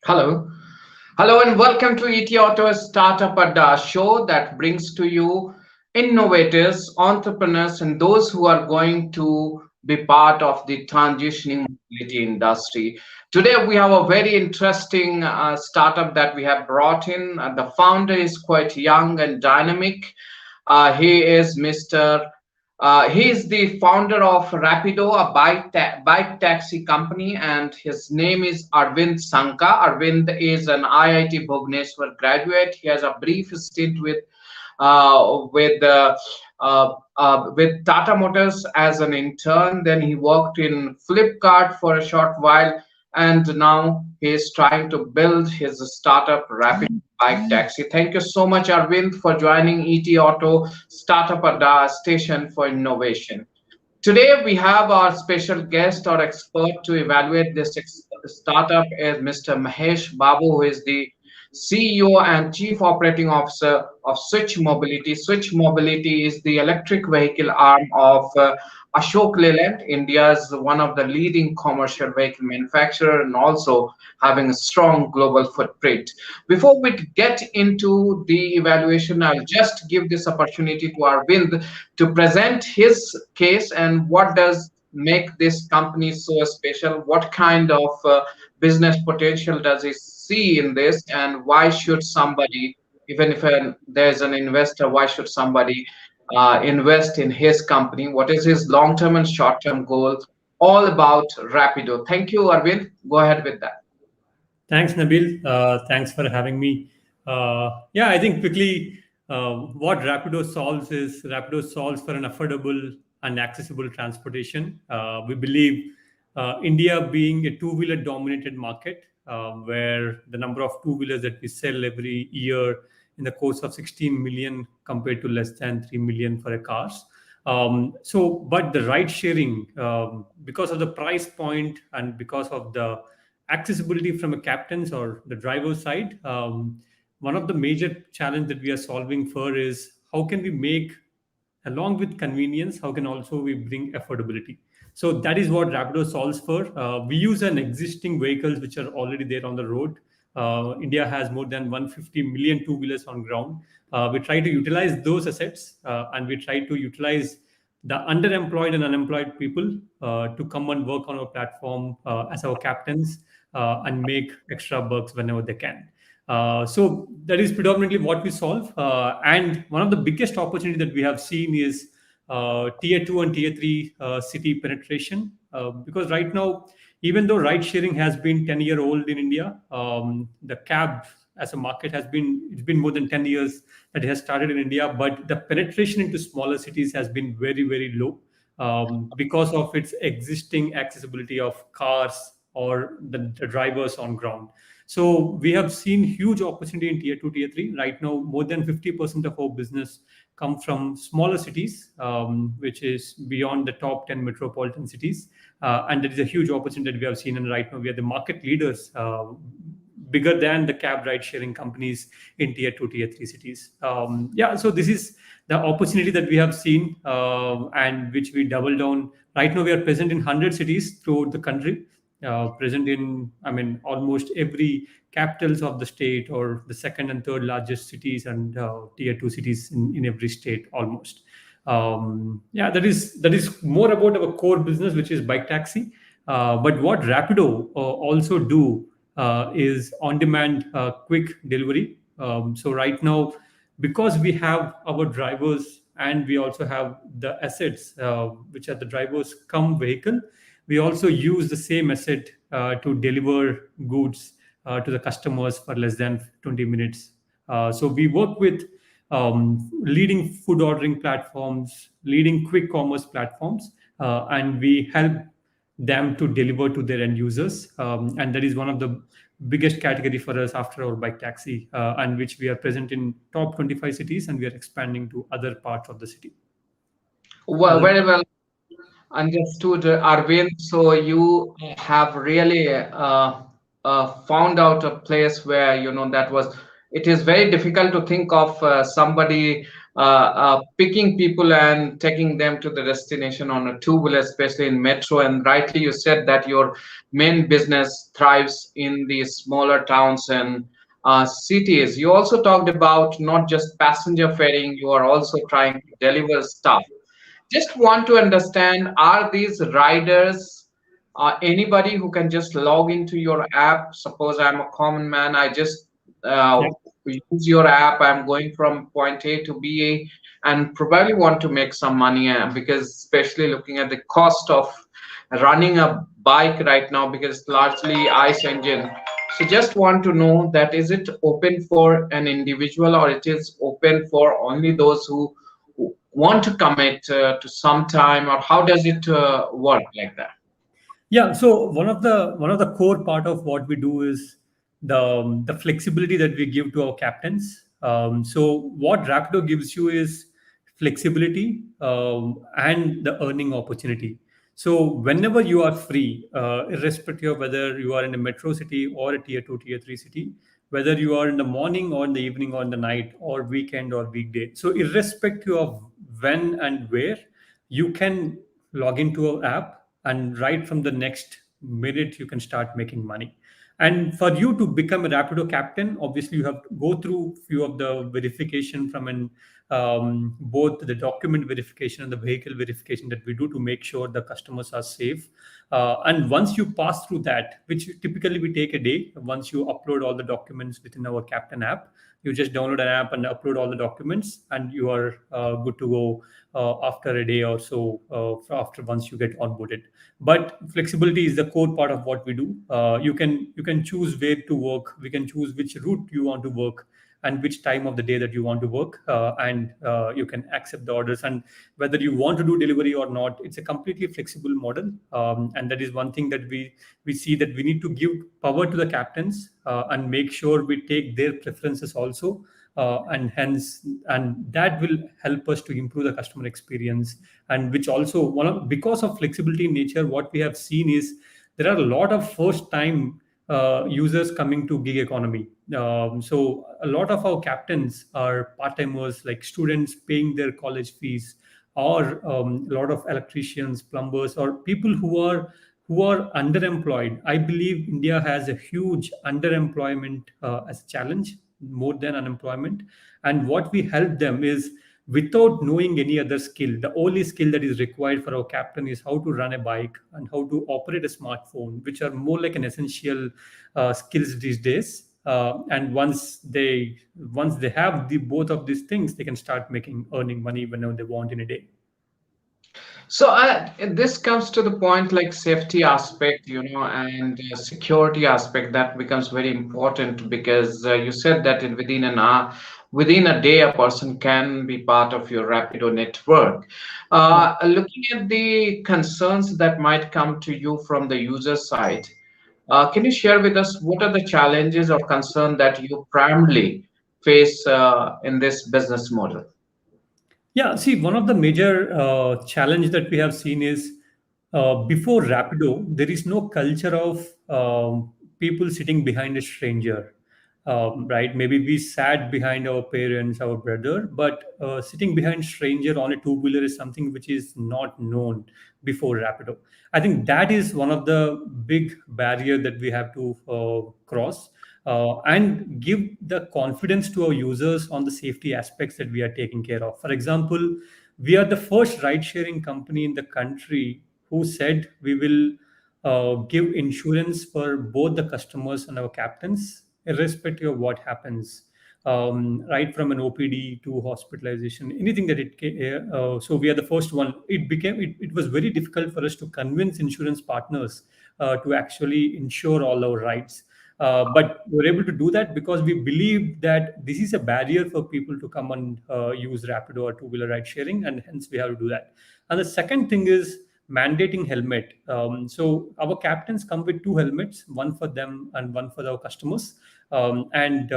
Hello. Hello and welcome to ET Auto Startup Adda show that brings to you innovators, entrepreneurs, and those who are going to be part of the transitioning mobility industry. Today we have a very interesting startup that we have brought in. The founder is quite young and dynamic. He is Mr. He is the founder of Rapido, a bike taxi company, and his name is Aravind Sanka. Aravind is an IIT Bhubaneswar graduate. He has a brief stint with Tata Motors as an intern. Then he worked in Flipkart for a short while, and now he is trying to build his startup Rapid Bike Taxi. Thank you so much, Arvind, for joining ET Auto Startup Adda Station for Innovation. Today we have our special guest or expert to evaluate this startup is Mr. Mahesh Babu, who is the CEO and Chief Operating Officer of Switch Mobility. Switch Mobility is the electric vehicle arm of Ashok Leyland, India's one of the leading commercial vehicle manufacturer and also having a strong global footprint. Before we get into the evaluation, I'll just give this opportunity to Arvind to present his case and what does make this company so special, what kind of business potential does he see in this, and why should somebody, even if there's an investor, why should somebody invest in his company? What is his long-term and short-term goal? All about Rapido. Thank you, Arvind. Go ahead with that. Thanks, Nabil. Thanks for having me. I think quickly what Rapido solves for an affordable and accessible transportation. We believe India being a two-wheeler dominated market, where the number of two-wheelers that we sell every year in the course of 16 million compared to less than 3 million for a cars. But the ride sharing, because of the price point and because of the accessibility from a captain's or the driver's side, one of the major challenge that we are solving for is how can we make, along with convenience, how can also we bring affordability. So that is what Rapido solves for. We use an existing vehicles which are already there on the road. India has more than 150 million two-wheelers on ground. We try to utilize those assets and we try to utilize the underemployed and unemployed people to come and work on our platform as our captains and make extra bucks whenever they can. So that is predominantly what we solve. And one of the biggest opportunity that we have seen is tier 2 and tier 3 city penetration. Because right now, even though ride sharing has been 10-year-old in India, the cab as a market it's been more than 10 years that it has started in India, but the penetration into smaller cities has been very, very low because of its existing accessibility of cars or the drivers on ground. So we have seen huge opportunity in tier 2, tier 3. Right now, more than 50% of our business come from smaller cities, which is beyond the top 10 metropolitan cities. And there is a huge opportunity that we have seen. And right now, we are the market leaders, bigger than the cab ride sharing companies in tier 2, tier 3 cities. So this is the opportunity that we have seen and which we double down. Right now, we are present in 100 cities throughout the country. Present in, almost every capitals of the state or the second and third largest cities and tier 2 cities in every state almost. That is more about our core business, which is bike taxi. But what Rapido also do is on-demand quick delivery. So right now, because we have our drivers and we also have the assets, which are the drivers come vehicle, we also use the same asset to deliver goods to the customers for less than 20 minutes. So we work with leading food ordering platforms, leading quick commerce platforms, and we help them to deliver to their end users. And that is one of the biggest category for us after our bike taxi, and which we are present in top 25 cities, and we are expanding to other parts of the city. Well, very well understood, Arvind. So you have really found out a place where that was. It is very difficult to think of somebody picking people and taking them to the destination on a two-wheeler, especially in metro. And rightly you said that your main business thrives in the smaller towns and cities. You also talked about not just passenger ferrying, you are also trying to deliver stuff. Just want to understand, are these riders anybody who can just log into your app? Suppose I'm a common man, I just uh, Yeah. use your app, I'm going from point A to B and probably want to make some money, because especially looking at the cost of running a bike right now, because it's largely ICE engine. So just want to know that, is it open for an individual, or it is open for only those who want to commit to some time, or how does it work like that? Yeah, so one of the core part of what we do is the flexibility that we give to our captains. So what Rapido gives you is flexibility and the earning opportunity. So whenever you are free, irrespective of whether you are in a metro city or a tier two, tier three city, whether you are in the morning or in the evening or in the night or weekend or weekday. So irrespective of when and where, you can log into our app, and right from the next minute you can start making money. And for you to become a Rapido captain, obviously you have to go through few of the verification from an both the document verification and the vehicle verification that we do to make sure the customers are safe. And once you pass through that, which typically we take a day, once you upload all the documents within our captain app, you just download an app and upload all the documents, and you are good to go after a day or so, after once you get onboarded. But flexibility is the core part of what we do. You can choose where to work, we can choose which route you want to work, and which time of the day that you want to work, and you can accept the orders, and whether you want to do delivery or not, it's a completely flexible model. And that is one thing that we see, that we need to give power to the captains, and make sure we take their preferences also, and that will help us to improve the customer experience. And which also, because of flexibility in nature, what we have seen is there are a lot of first time users coming to gig economy. So a lot of our captains are part timers, like students paying their college fees, or a lot of electricians, plumbers, or people who are underemployed. I believe India has a huge underemployment as a challenge, more than unemployment. And what we help them is, without knowing any other skill, the only skill that is required for our captain is how to run a bike and how to operate a smartphone, which are more like an essential skills these days. And once they have the both of these things, they can start making earning money whenever they want in a day. So this comes to the point, like safety aspect, and security aspect, that becomes very important, because you said that within an hour, within a day, a person can be part of your Rapido network. Yeah. Looking at the concerns that might come to you from the user side, can you share with us what are the challenges or concern that you primarily face in this business model? Yeah, see, one of the major challenge that we have seen is, before Rapido, there is no culture of people sitting behind a stranger, right? Maybe we sat behind our parents, our brother, but sitting behind stranger on a two-wheeler is something which is not known before Rapido. I think that is one of the big barrier that we have to cross, and give the confidence to our users on the safety aspects that we are taking care of. For example, we are the first ride sharing company in the country who said we will give insurance for both the customers and our captains, irrespective of what happens, right from an OPD to hospitalization, anything that so we are the first one. It was very difficult for us to convince insurance partners to actually insure all our rides. But we were able to do that because we believe that this is a barrier for people to come and use Rapido or two-wheeler ride sharing, and hence we have to do that. And the second thing is mandating helmet. So our captains come with two helmets, one for them and one for our customers. And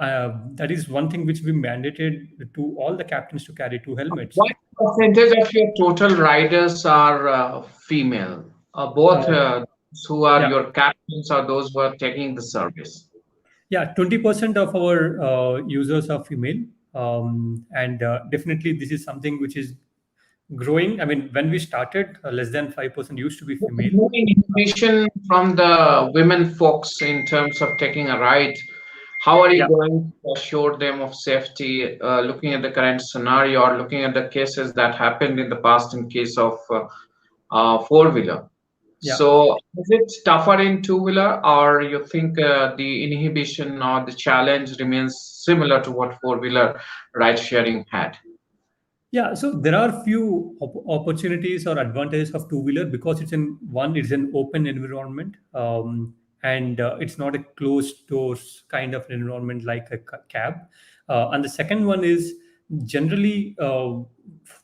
That is one thing which we mandated to all the captains to carry two helmets. What percentage of your total riders are female? Both Uh, those who are yeah, your captains or those who are taking the service? yeah, 20% of our users are female, And definitely this is something which is growing. I mean, when we started, less than 5% used to be female. No inhibition from the women folks in terms of taking a ride. How are you Yeah. going to assure them of safety, looking at the current scenario or looking at the cases that happened in the past in case of four-wheeler? Yeah. So is it tougher in two-wheeler, or you think the inhibition or the challenge remains similar to what four-wheeler ride sharing had? Yeah, so there are few opportunities or advantages of two-wheeler because it's an open environment, and it's not a closed doors kind of environment like a cab. And the second one is generally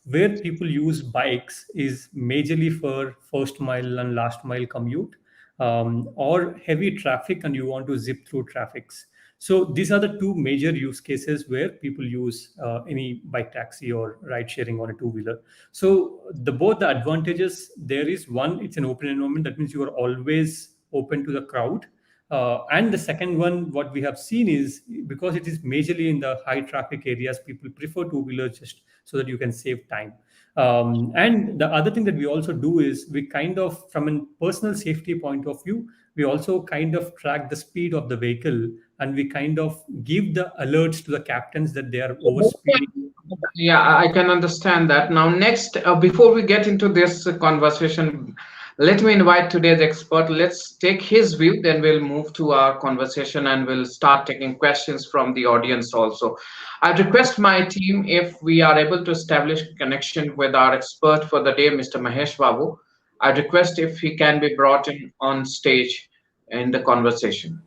where people use bikes is majorly for first mile and last mile commute, or heavy traffic and you want to zip through traffics. So these are the two major use cases where people use any bike taxi or ride sharing on a two wheeler. So the both the advantages there is one, it's an open environment. That means you are always open to the crowd. And the second one, what we have seen is because it is majorly in the high traffic areas, people prefer two wheelers just so that you can save time. And the other thing that we also do is we kind of, from a personal safety point of view, we also kind of track the speed of the vehicle and we kind of give the alerts to the captains that they are overspeeding. Yeah, I can understand that. Now, next, before we get into this conversation, let me invite today's expert. Let's take his view, then we'll move to our conversation and we'll start taking questions from the audience also. I'd request my team if we are able to establish connection with our expert for the day, Mr. Mahesh Babu. I'd request if he can be brought in on stage in the conversation.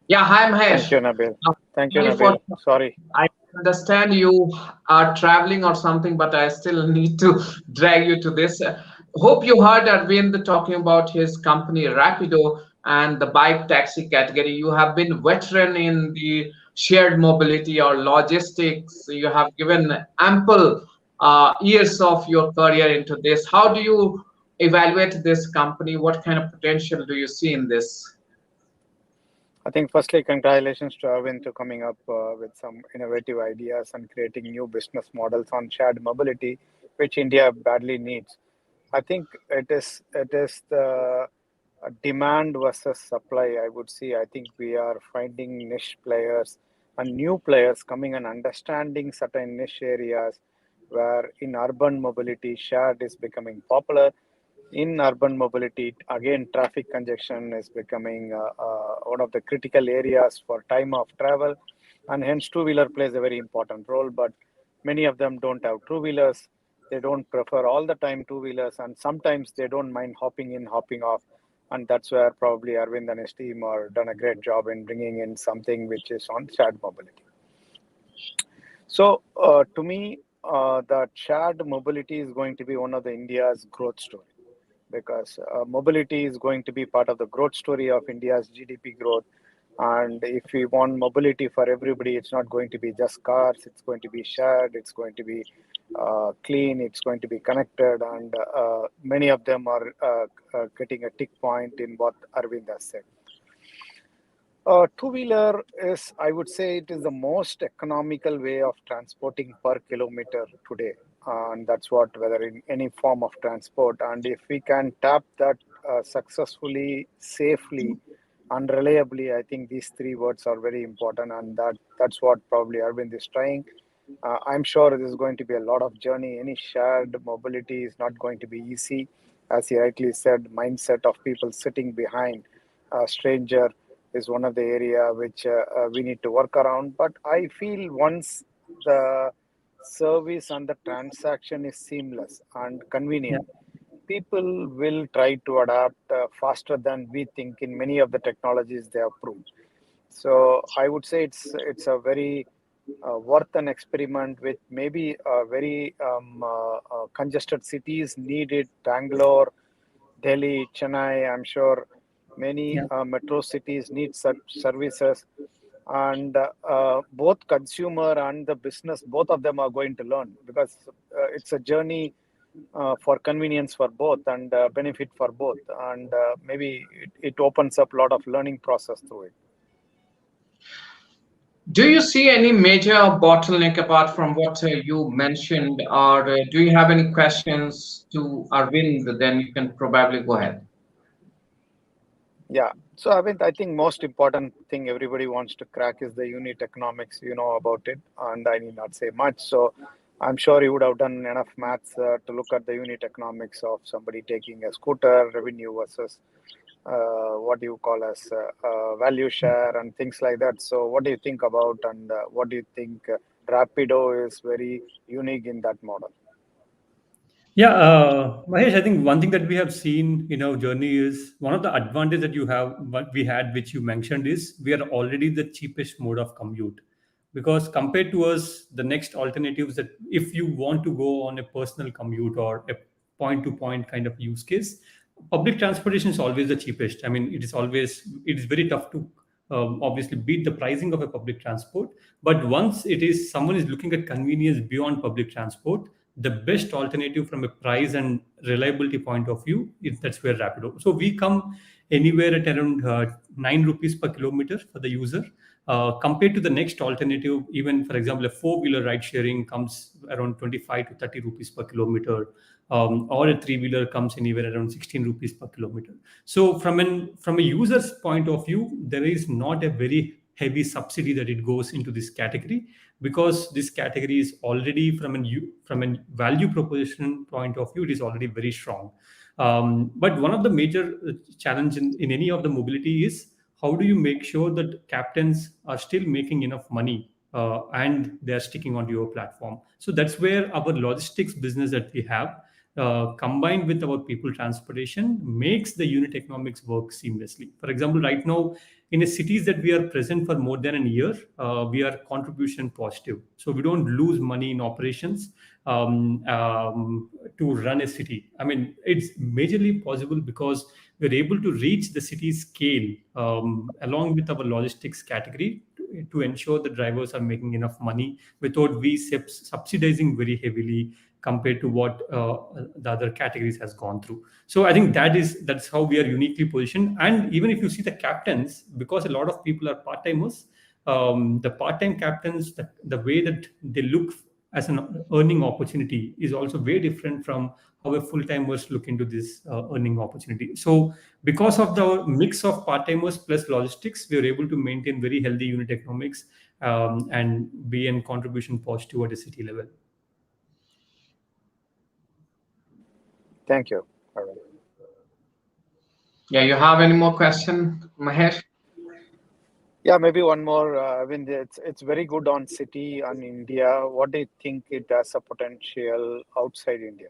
Yeah, hi Thank Mahesh. you, Nabil. Uh, Thank you, Sorry for Nabil. Sorry. I understand you are traveling or something, but I still need to drag you to this. Hope you heard Aravind talking about his company Rapido and the bike taxi category. You have been veteran in the shared mobility or logistics. You have given ample years of your career into this. How do you evaluate this company? What kind of potential do you see in this? I think firstly, congratulations to Aravind to coming up with some innovative ideas and creating new business models on shared mobility, which India badly needs. I think it is the demand versus supply. I would say I think we are finding niche players and new players coming and understanding certain niche areas where in urban mobility shared is becoming popular. In urban mobility, again, traffic congestion is becoming one of the critical areas for time of travel, and hence two-wheeler plays a very important role. But many of them don't have two-wheelers. They don't prefer all the time two-wheelers, and sometimes they don't mind hopping in, hopping off. And that's where probably Aravind and his team are done a great job in bringing in something which is on shared mobility. So to me, that shared mobility is going to be one of the India's growth story because mobility is going to be part of the growth story of India's GDP growth. And if we want mobility for everybody, it's not going to be just cars, it's going to be shared, it's going to be clean, it's going to be connected. And many of them are getting a tick point in what Aravind has said. Two-wheeler is, I would say, it is the most economical way of transporting per kilometer today. And that's what, whether in any form of transport. And if we can tap that successfully, safely, and reliably, I think these three words are very important. And that's what probably Aravind is trying. I'm sure this is going to be a lot of journey. Any shared mobility is not going to be easy. As he rightly said, mindset of people sitting behind a stranger is one of the area which we need to work around. But I feel once the service and the transaction is seamless and Yeah. convenient, people will try to adapt faster than we think in many of the technologies they have proved. So I would say it's a very worth an experiment with maybe very congested cities need it. Bangalore, Delhi, Chennai, I'm sure many Yeah. metro cities need such services. And both consumer and the business, both of them are going to learn because it's a journey for convenience for both and benefit for both. And maybe it opens up a lot of learning process through it. Do you see any major bottleneck apart from what you mentioned, or do you have any questions to Arvind? Then you can probably go ahead. Yeah. So I think most important thing everybody wants to crack is the unit economics. You know about it, and I need not say much. So I'm sure you would have done enough maths to look at the unit economics of somebody taking a scooter revenue versus what do you call as value share and things like that. So what do you think about, and what do you think Rapido is very unique in that model? Yeah, Mahesh, I think one thing that we have seen in our journey is one of the advantages that you have, what we had, which you mentioned, is we are already the cheapest mode of commute. Because compared to us, the next alternatives that if you want to go on a personal commute or a point to point kind of use case, public transportation is always the cheapest. I mean, it is very tough to obviously beat the pricing of a public transport. But once it is someone is looking at convenience beyond public transport, the best alternative from a price and reliability point of view, that's where Rapido. So we come anywhere at around 9 rupees per kilometer for the user. Compared to the next alternative, even for example, a four-wheeler ride sharing comes around 25 to 30 rupees per kilometer, or a three-wheeler comes anywhere around 16 rupees per kilometer. So from a user's point of view, there is not a very heavy subsidy that it goes into this category, because this category is already from a value proposition point of view, it is already very strong. But one of the major challenge in any of the mobility is how do you make sure that captains are still making enough money and they are sticking onto your platform. So that's where our logistics business that we have, combined with our people transportation, makes the unit economics work seamlessly. For example, right now in the cities that we are present for more than a year, we are contribution positive. So we don't lose money in operations to run a city. I mean, it's majorly possible because we're able to reach the city scale along with our logistics category to ensure the drivers are making enough money without we subsidizing very heavily compared to what the other categories has gone through. So I think that's how we are uniquely positioned. And even if you see the captains, because a lot of people are part timers, the part time captains, the way that they look as an earning opportunity is also very different from how a full timers look into this earning opportunity. So because of the mix of part timers plus logistics, we are able to maintain very healthy unit economics and be in contribution positive at a city level. Thank you, Arvind. Yeah, you have any more question, Mahesh? Yeah, maybe one more. I mean, it's very good on city and India. What do you think it has a potential outside India?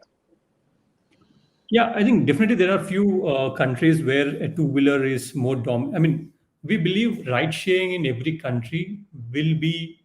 Yeah, I think definitely there are few countries where a two-wheeler is more I mean, we believe ride sharing in every country will be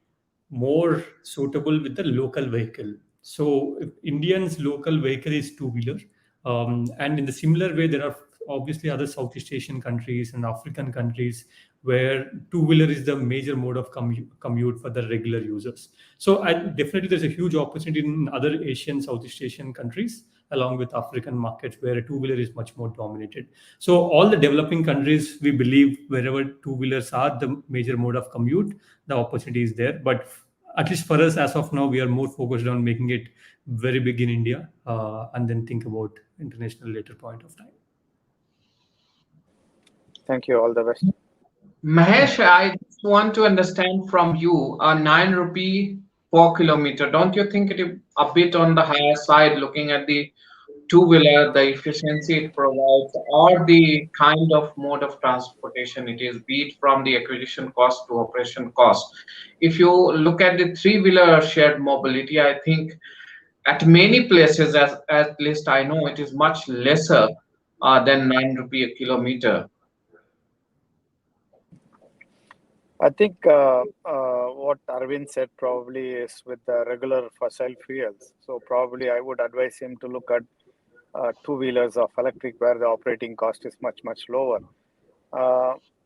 more suitable with the local vehicle. So if Indians' local vehicle is two-wheeler, and in the similar way, there are obviously other Southeast Asian countries and African countries where two-wheeler is the major mode of commute for the regular users. So definitely there's a huge opportunity in other Asian, Southeast Asian countries along with African markets where a two-wheeler is much more dominated. So all the developing countries, we believe wherever two-wheelers are the major mode of commute, the opportunity is there. But at least for us, as of now, we are more focused on making it very big in India and then think about international later point of time. Thank you. All the best. Mahesh, I just want to understand from you, a 9 rupee per kilometer. Don't you think it is a bit on the higher side looking at the two-wheeler, the efficiency it provides, or the kind of mode of transportation it is, be it from the acquisition cost to operation cost? If you look at the three-wheeler shared mobility, I think at many places, as at least I know, it is much lesser than 9 rupee a kilometer. I think what Arvind said probably is with the regular fossil fuels. So probably I would advise him to look at two-wheelers of electric where the operating cost is much, much lower.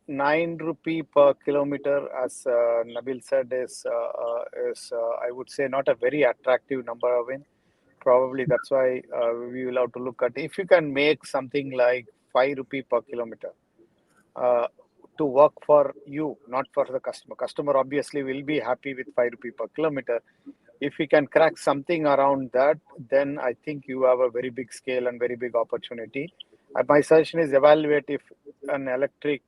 9 rupee per kilometer, as Nabil said, is I would say not a very attractive number, Arvind. Probably that's why we will have to look at if you can make something like 5 rupee per kilometer. to work for you, not for the customer. Customer obviously will be happy with 5 rupee per kilometer. If we can crack something around that, then I think you have a very big scale and very big opportunity. My suggestion is evaluate if an electric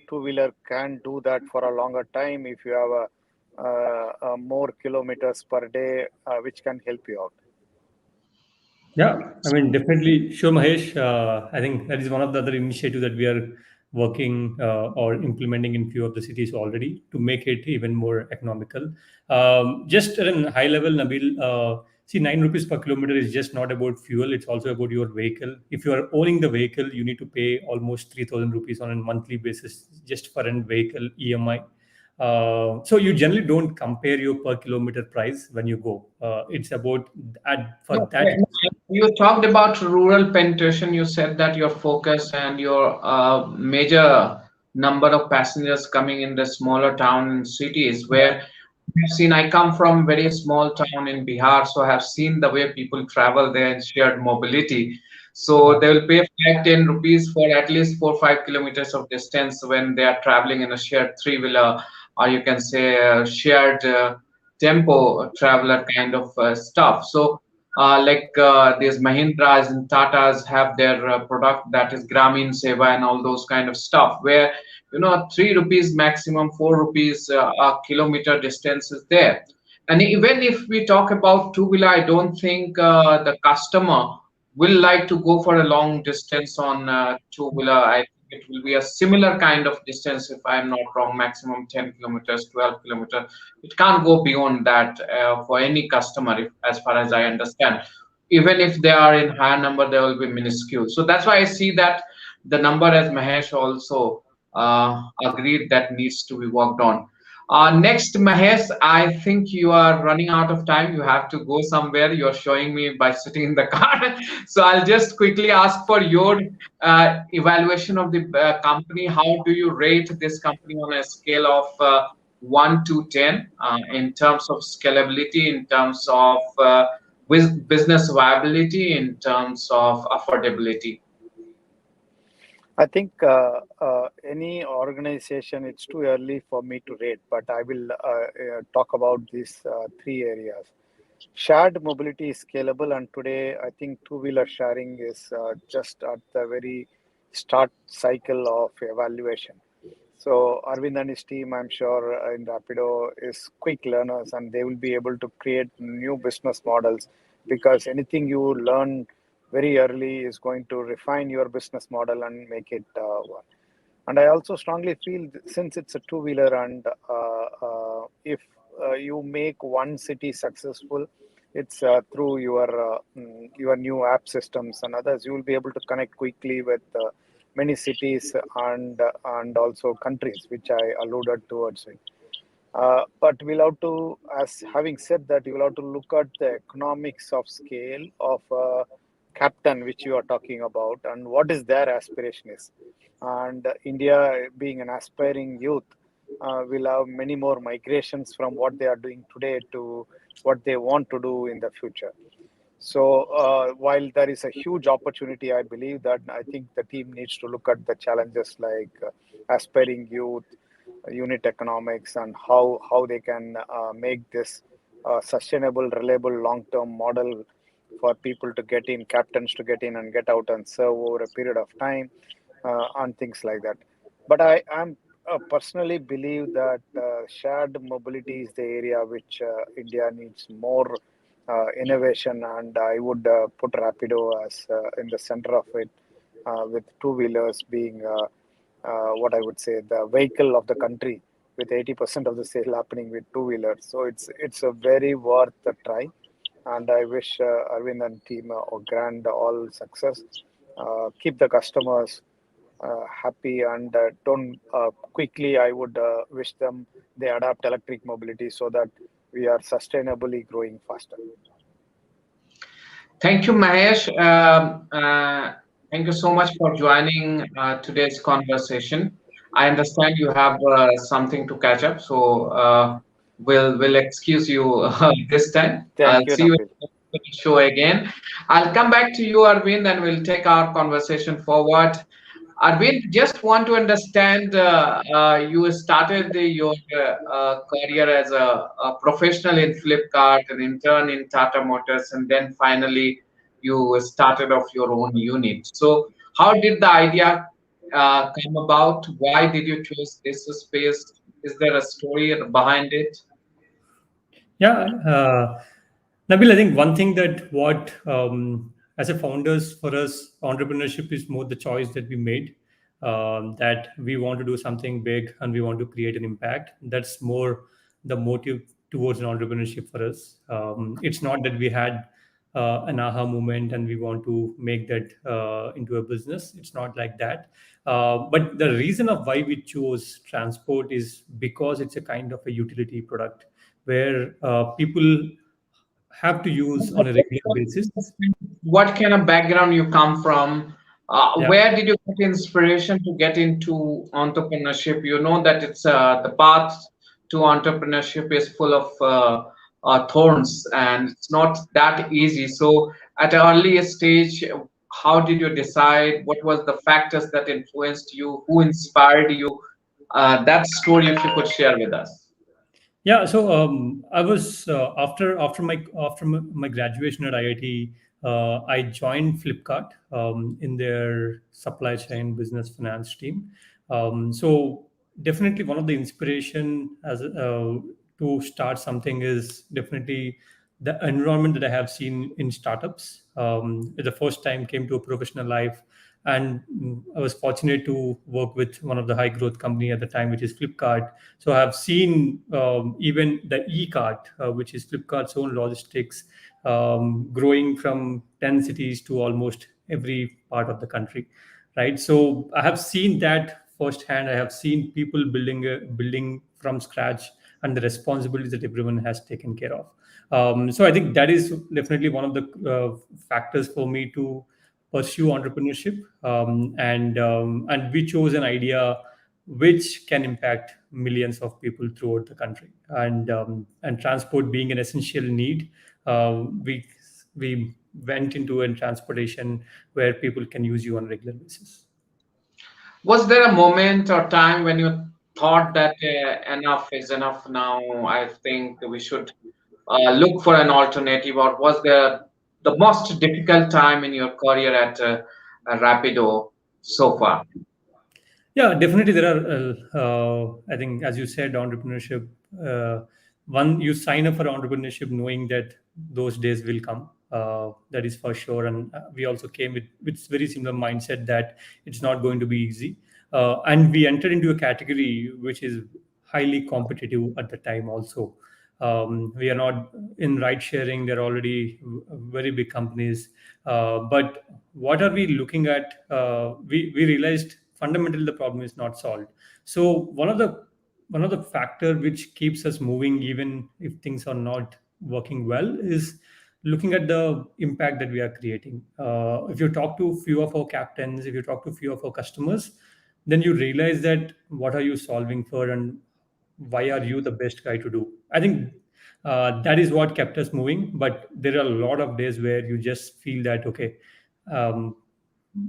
two-wheeler can do that for a longer time, if you have more kilometers per day, which can help you out. Yeah, I mean, definitely. Sure, Mahesh. I think that is one of the other initiatives that we are working or implementing in few of the cities already to make it even more economical. Just at a high level, Nabil, see, 9 rupees per kilometer is just not about fuel. It's also about your vehicle. If you are owning the vehicle, you need to pay almost 3,000 rupees on a monthly basis just for a vehicle EMI. So you generally don't compare your per kilometer price when you go. It's about for No, that. you talked about rural penetration. You said that your focus and your major number of passengers coming in the smaller town and cities where I've seen. I come from very small town in Bihar, so I have seen the way people travel there in shared mobility. So they will pay 5-10 rupees for at least 4-5 kilometers of distance when they are traveling in a shared three-wheeler, or you can say shared tempo traveler kind of stuff. So these Mahindras and Tatas have their product that is Gramin Seva and all those kind of stuff where 3 rupees maximum, 4 rupees a kilometer distance is there. And even if we talk about two-wheeler, I don't think the customer will like to go for a long distance on two-wheeler. I think it will be a similar kind of distance, if I'm not wrong, maximum 10 kilometers, 12 kilometers. It can't go beyond that for any customer, as far as I understand. Even if they are in higher number, they will be minuscule. So that's why I see that the number, as Mahesh also agreed, that needs to be worked on. Next, Mahesh, I think you are running out of time. You have to go somewhere. You're showing me by sitting in the car. So I'll just quickly ask for your evaluation of the company. How do you rate this company on a scale of 1 to 10 in terms of scalability, in terms of business viability, in terms of affordability? I think any organization, it's too early for me to rate, but I will talk about these three areas. Shared mobility is scalable, and today I think two-wheeler sharing is just at the very start cycle of evaluation. So Aravind and his team, I'm sure in Rapido, is quick learners, and they will be able to create new business models, because anything you learn very early is going to refine your business model and make it work. And I also strongly feel since it's a two-wheeler, and if you make one city successful, it's through your new app systems and others. You will be able to connect quickly with many cities and also countries, which I alluded towards it. But we'll have to, as having said that, you will have to look at the economics of scale of captain, which you are talking about, and what is their aspiration is. And India, being an aspiring youth, will have many more migrations from what they are doing today to what they want to do in the future. So while there is a huge opportunity, I believe that I think the team needs to look at the challenges like aspiring youth, unit economics, and how they can make this sustainable, reliable, long-term model for people to get in, captains to get in and get out and serve over a period of time, and things like that. But I am personally believe that shared mobility is the area which India needs more innovation, and I would put Rapido as in the center of it, with two-wheelers being what I would say the vehicle of the country, with 80% of the sale happening with two-wheelers. So it's a very worth a try, and I wish Aravind and team grand all success. Keep the customers happy, and don't quickly. I would wish them they adapt electric mobility so that we are sustainably growing faster. Thank you, Mahesh. Thank you so much for joining today's conversation. I understand you have something to catch up, so we'll excuse you this time. Thank I'll you, see you Nabil. in the show again. I'll come back to you, Arvind, and we'll take our conversation forward. Arvind, just want to understand, you started your career as a professional in Flipkart, an intern in Tata Motors, and then finally you started off your own unit. So, how did the idea come about? Why did you choose this space? Is there a story behind it? Yeah, Nabil, I think one thing that what as a founders for us, entrepreneurship is more the choice that we made. That we want to do something big and we want to create an impact. That's more the motive towards an entrepreneurship for us. It's not that we had an aha moment and we want to make that into a business. It's not like that. But the reason of why we chose transport is because it's a kind of a utility product where people have to use on a regular basis. What kind of background you come from? Yeah, Where did you get inspiration to get into entrepreneurship? You know that it's the path to entrepreneurship is full of thorns, and it's not that easy. So, at an early stage, how did you decide? What was the factors that influenced you? Who inspired you? That story, if you could share with us. yeah. So I was after my graduation at IIT, I joined Flipkart in their supply chain business finance team. So definitely one of the inspiration as to start something is definitely the environment that I have seen in startups. The first time came to a professional life, and I was fortunate to work with one of the high growth company at the time, which is Flipkart. So I have seen even the e-cart, which is Flipkart's own logistics, growing from 10 cities to almost every part of the country, right? So I have seen that firsthand. I have seen people building from scratch, and the responsibilities that everyone has taken care of. So I think that is definitely one of the factors for me to pursue entrepreneurship, and we chose an idea which can impact millions of people throughout the country, and transport being an essential need, we went into a transportation where people can use you on a regular basis. Was there a moment or time when you thought that enough is enough now? I think we should look for an alternative, or was there the most difficult time in your career at Rapido so far? Yeah, definitely there are. I think, as you said, entrepreneurship. One, you sign up for entrepreneurship knowing that those days will come. That is for sure. And we also came with very similar mindset that it's not going to be easy. And we entered into a category which is highly competitive at the time. Also, we are not in ride sharing. There are already very big companies. But what are we looking at? We realized fundamentally the problem is not solved. So one of the factor which keeps us moving even if things are not working well is looking at the impact that we are creating. If you talk to few of our captains, if you talk to few of our customers, then you realize that what are you solving for, and why are you the best guy to do. I think that is what kept us moving. But there are a lot of days where you just feel that, okay, um,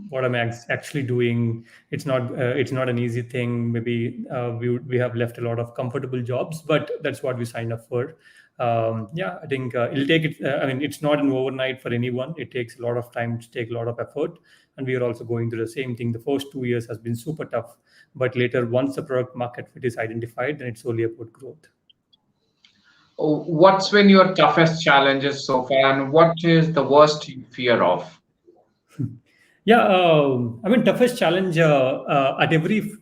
what am I actually doing? It's not an easy thing. Maybe we have left a lot of comfortable jobs, but that's what we signed up for. Yeah, I think it'll take it. I mean, it's not an overnight for anyone. It takes a lot of time, to take a lot of effort, and we are also going through the same thing. The first 2 years has been super tough, but later, once the product market fit is identified, then it's only about growth. What's been your toughest challenges so far, and what is the worst you fear of? Yeah, I mean, toughest challenge at every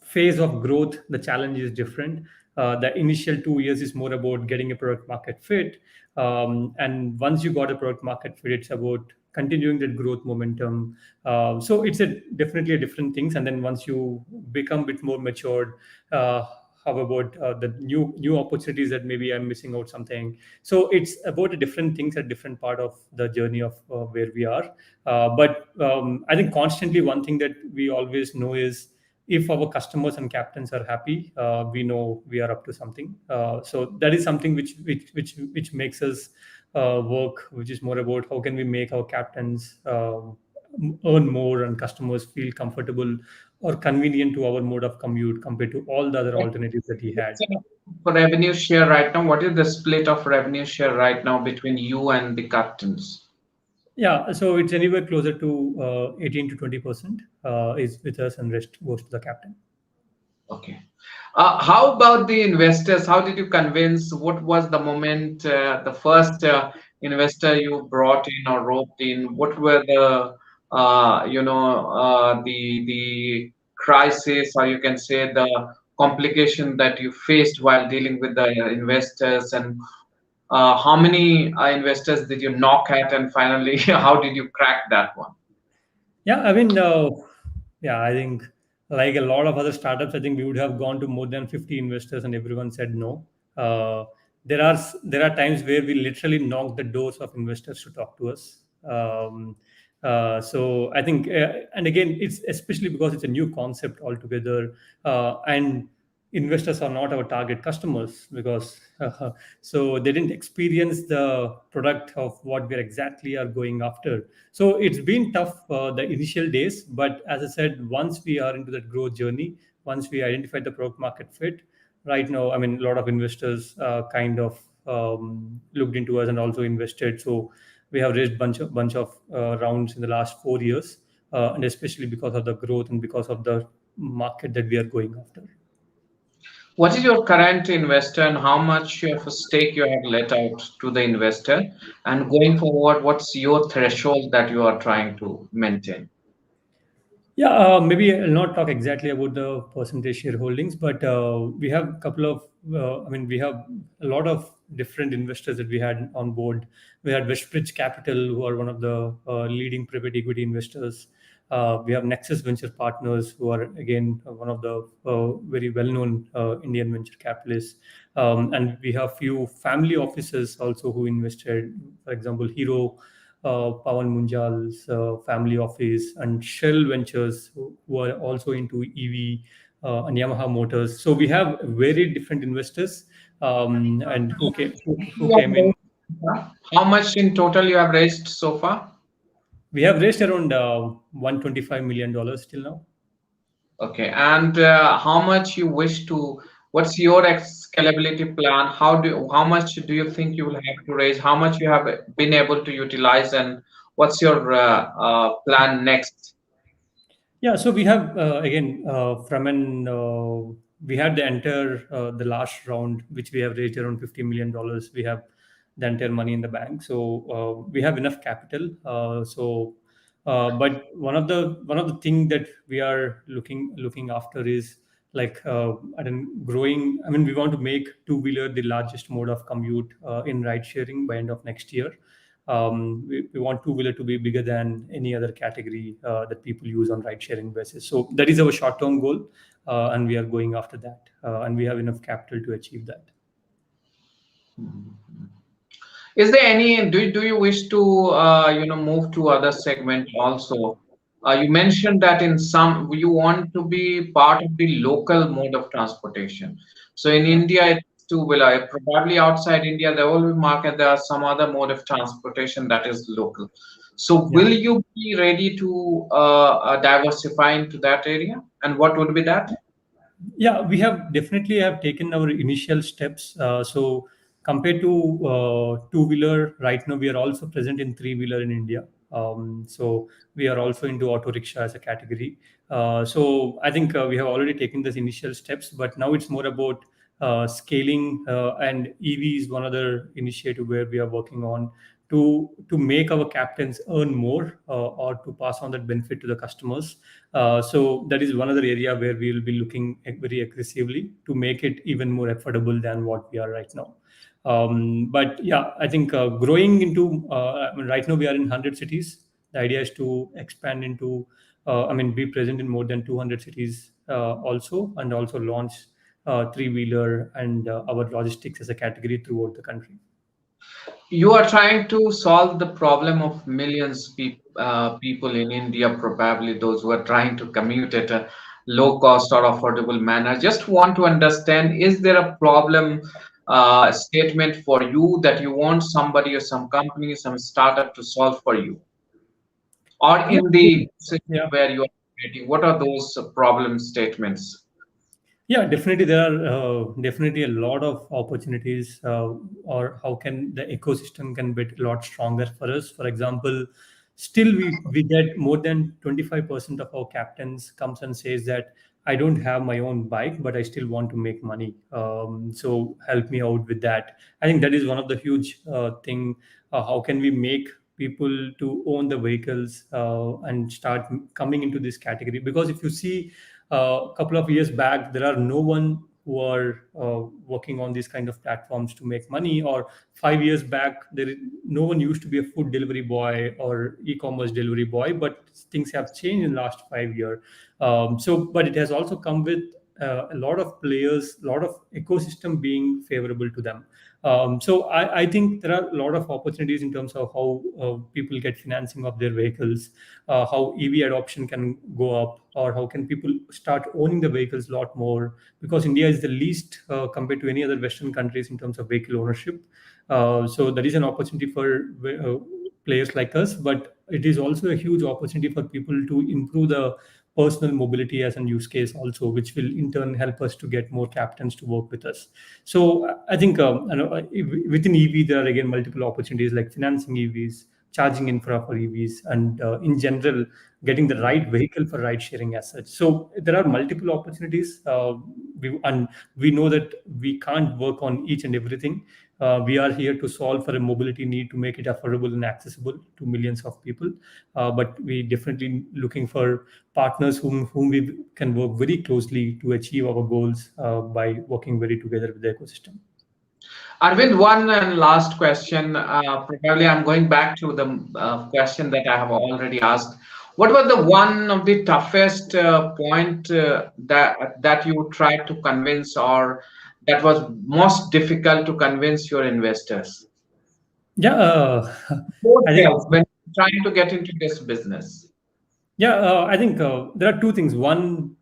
phase of growth, the challenge is different. The initial 2 years is more about getting a product market fit, and once you got a product market fit, it's about continuing that growth momentum. So it's definitely a different things. And then once you become a bit more matured, how about the new opportunities that maybe I'm missing out something. So it's about a different things at different part of the journey of where we are. But I think constantly one thing that we always know is if our customers and captains are happy, we know we are up to something. So that is something which makes us work, which is more about how can we make our captains earn more and customers feel comfortable or convenient to our mode of commute compared to all the other alternatives that he had. For revenue share right now, what is the split of revenue share right now between you and the captains? Yeah, so it's anywhere closer to 18 to 20% is with us, and rest goes to the captain. Okay. How about the investors? How did you convince? What was the moment, the first investor you brought in or roped in? What were the, the crisis, or you can say the complication that you faced while dealing with the investors, and how many investors did you knock at, and finally, how did you crack that one? Yeah, yeah, I think like a lot of other startups, I think we would have gone to more than 50 investors and everyone said no. Uh, there are times where we literally knock the doors of investors to talk to us. So I think, and again, it's especially because it's a new concept altogether, and investors are not our target customers because so they didn't experience the product of what we exactly are going after. So it's been tough the initial days, but as I said, once we are into that growth journey, once we identify the product market fit, right now, I mean, a lot of investors kind of looked into us and also invested. So we have raised bunch of rounds in the last 4 years, and especially because of the growth and because of the market that we are going after. What is your current investor and how much of a stake you have let out to the investor? And going forward, what's your threshold that you are trying to maintain? Yeah, maybe I'll not talk exactly about the percentage shareholdings, but we have a couple of, we have a lot of different investors that we had on board. We had Westbridge Capital, who are one of the leading private equity investors. We have Nexus Venture Partners, who are again one of the very well-known Indian venture capitalists. And we have few family offices also who invested, for example, Hero Pawan Munjal's family office, and Shell Ventures, who are also into EV, and Yamaha Motors. So we have very different investors, and who came in. How much in total you have raised so far? We have raised around $125 million till now. Okay, and how much you wish to? What's your scalability plan? How much do you think you will have to raise? How much you have been able to utilize, and what's your plan next? Yeah, so we have again from an we had the entire the last round, which we have raised around $50 million. We have the entire money in the bank, so we have enough capital. But one of the thing that we are looking after is like and growing. I mean, we want to make two-wheeler the largest mode of commute in ride sharing by end of next year. We want two-wheeler to be bigger than any other category that people use on ride-sharing basis. So that is our short-term goal, and we are going after that, and we have enough capital to achieve that. Is there any? Do you wish to move to other segment also? You mentioned that in some you want to be part of the local mode of transportation. So in India, it's two-wheeler. Probably outside India, there will be market. There are some other mode of transportation that is local. So Yeah. will you be ready to diversify into that area? And what would be that? Yeah, we have definitely have taken our initial steps. So compared to two-wheeler, right now we are also present in three-wheeler in India. So we are also into auto rickshaw as a category. So I think we have already taken these initial steps, but now it's more about scaling, and EV is one other initiative where we are working on to make our captains earn more, or to pass on that benefit to the customers. So that is one other area where we will be looking at very aggressively to make it even more affordable than what we are right now. But yeah, I think growing into I mean, right now we are in 100 cities. The idea is to expand into, be present in more than 200 cities also, and also launch three-wheeler and our logistics as a category throughout the country. You are trying to solve the problem of millions people in India, probably those who are trying to commute at a low cost or affordable manner. Just want to understand, is there a problem statement for you that you want somebody or some company, some startup to solve for you? or Yeah, in the city yeah. where you are operating? What are those problem statements? Yeah, definitely there are definitely a lot of opportunities, or how can the ecosystem can be a lot stronger for us. For example, still we get more than 25% of our captains comes and says that I don't have my own bike, but I still want to make money. So help me out with that. I think that is one of the huge thing. How can we make people to own the vehicles and start coming into this category? Because if you see a couple of years back, there are no one who are working on these kind of platforms to make money. Or 5 years back, no one used to be a food delivery boy or e-commerce delivery boy. But things have changed in the last 5 years. But it has also come with a lot of players, a lot of ecosystem being favorable to them. I think there are a lot of opportunities in terms of how people get financing of their vehicles, how EV adoption can go up, or how can people start owning the vehicles a lot more, because India is the least compared to any other Western countries in terms of vehicle ownership. So that is an opportunity for players like us, but it is also a huge opportunity for people to improve the personal mobility as a use case also, which will in turn help us to get more captains to work with us. So I think within EV there are again multiple opportunities like financing EVs, charging infra for EVs, and in general getting the right vehicle for ride sharing as such. So there are multiple opportunities, and we know that we can't work on each and everything. We are here to solve for a mobility need to make it affordable and accessible to millions of people. But we definitely looking for partners whom we can work very closely to achieve our goals by working very together with the ecosystem. Arvind, one and last question. Probably I'm going back to the question that I have already asked. What was the one of the toughest point that you tried to convince, or that was most difficult to convince your investors? Yeah, I think Yourself when trying to get into this business. I think there are two things. One,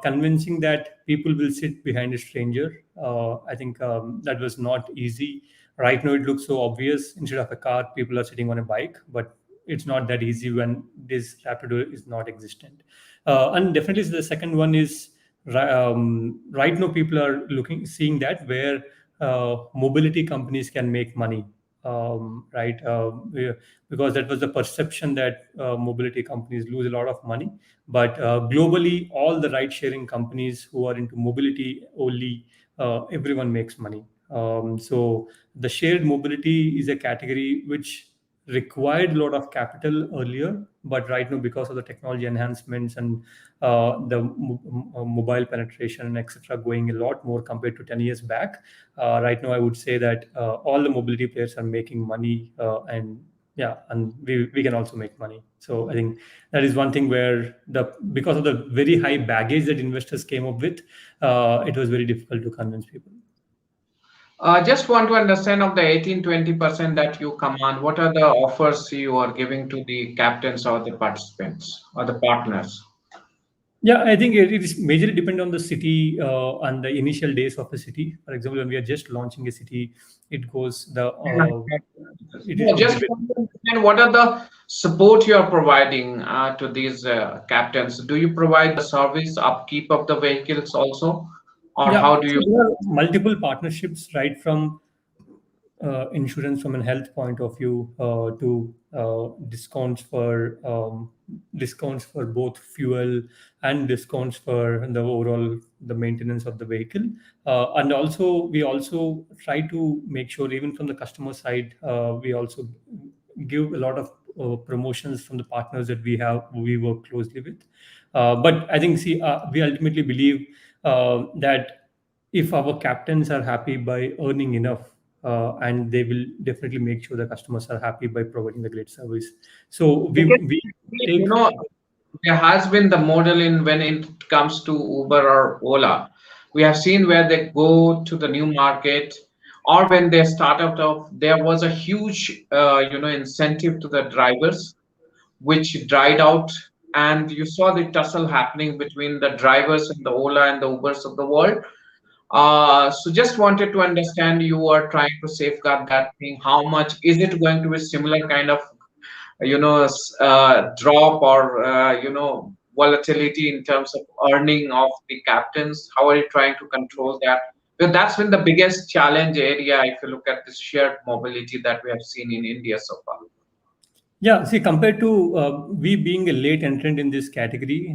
convincing that people will sit behind a stranger. I think that was not easy. Right now, it looks so obvious. Instead of a car, people are sitting on a bike, but it's not that easy when this Rapido is not existent. And definitely, the second one is right now people are seeing that where mobility companies can make money. Right, because that was the perception that mobility companies lose a lot of money. But globally, all the ride sharing companies who are into mobility only, everyone makes money. So the shared mobility is a category which required a lot of capital earlier, but right now because of the technology enhancements and the mobile penetration and etc going a lot more compared to 10 years back, right now I would say that all the mobility players are making money, and yeah, and we can also make money. So I think that is one thing where because of the very high baggage that investors came up with, it was very difficult to convince people. Just want to understand of the 18-20% that you command, what are the offers you are giving to the captains or the participants or the partners? Yeah, I think it is majorly depend on the city and the initial days of a city. For example, when we are just launching a city, it goes the No, it just depends. want to understand what are the support you are providing to these captains. Do you provide the service upkeep of the vehicles also, or Yeah, how do so you? there are multiple partnerships, right from insurance from a health point of view to discounts for both fuel and discounts for the overall the maintenance of the vehicle, and also we also try to make sure even from the customer side, we also give a lot of promotions from the partners that we work closely with. But I think see we ultimately believe that if our captains are happy by earning enough, and they will definitely make sure the customers are happy by providing the great service. So Because we you take. know there has been the model in when it comes to Uber or Ola. We have seen where they go to the new market, or when they start out of, there was a huge incentive to the drivers, which dried out, and you saw the tussle happening between the drivers and the Ola and the Ubers of the world. So just wanted to understand, you are trying to safeguard that thing. How much is it going to be similar kind of drop or volatility in terms of earning of the captains? How are you trying to control that? Because that's been the biggest challenge area if you look at this shared mobility that we have seen in India so far. Yeah, see, compared to we being a late entrant in this category,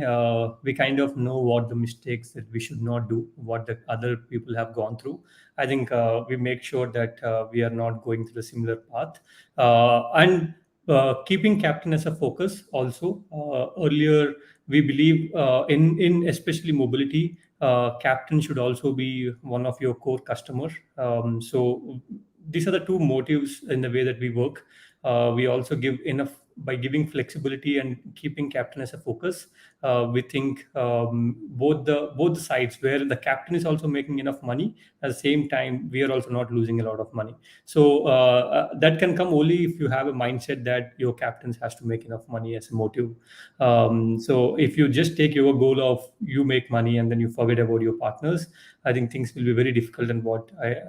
we kind of know what the mistakes that we should not do, what the other people have gone through. I think we make sure that we are not going through a similar path. And keeping captain as a focus also. Earlier, we believe in especially mobility, captain should also be one of your core customer. So these are the two motives in the way that we work. We also give enough by giving flexibility and keeping captain as a focus. We think both the sides where the captain is also making enough money, at the same time we are also not losing a lot of money. So that can come only if you have a mindset that your captains has to make enough money as a motive. So if you just take your goal of you make money and then you forget about your partners, I think things will be very difficult. And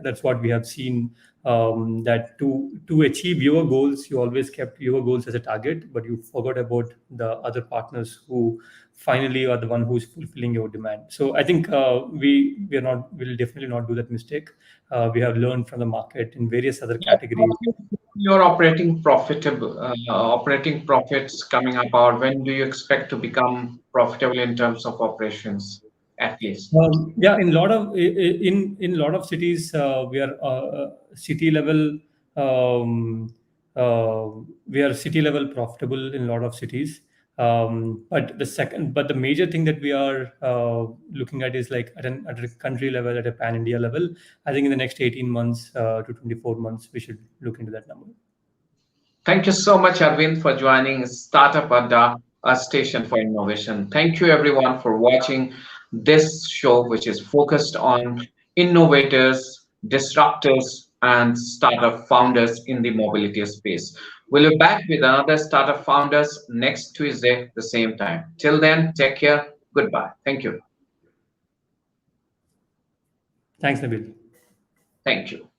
that's what we have seen, that to achieve your goals, you always kept your goals as a target, but you forgot about the other partners who finally are the one who's fulfilling your demand. So I think we'll definitely not do that mistake. We have learned from the market in various other categories. Your operating profitable operating profits coming about, when do you expect to become profitable in terms of operations, at least? Yeah, in lot of cities, we are city level. Um, uh, we are city level profitable in a lot of cities. But the major thing that we are looking at is like at a country level, at a pan India level. I think in the next 18 months to 24 months, we should look into that number. Thank you so much, Arvind, for joining Startup Adda, a station for innovation. Thank you, everyone, for watching this show, which is focused on innovators, disruptors, and startup founders in the mobility space. We'll be back with another startup founders next Tuesday, the same time. Till then, take care. Goodbye. Thank you. Thanks, Nabil. Thank you.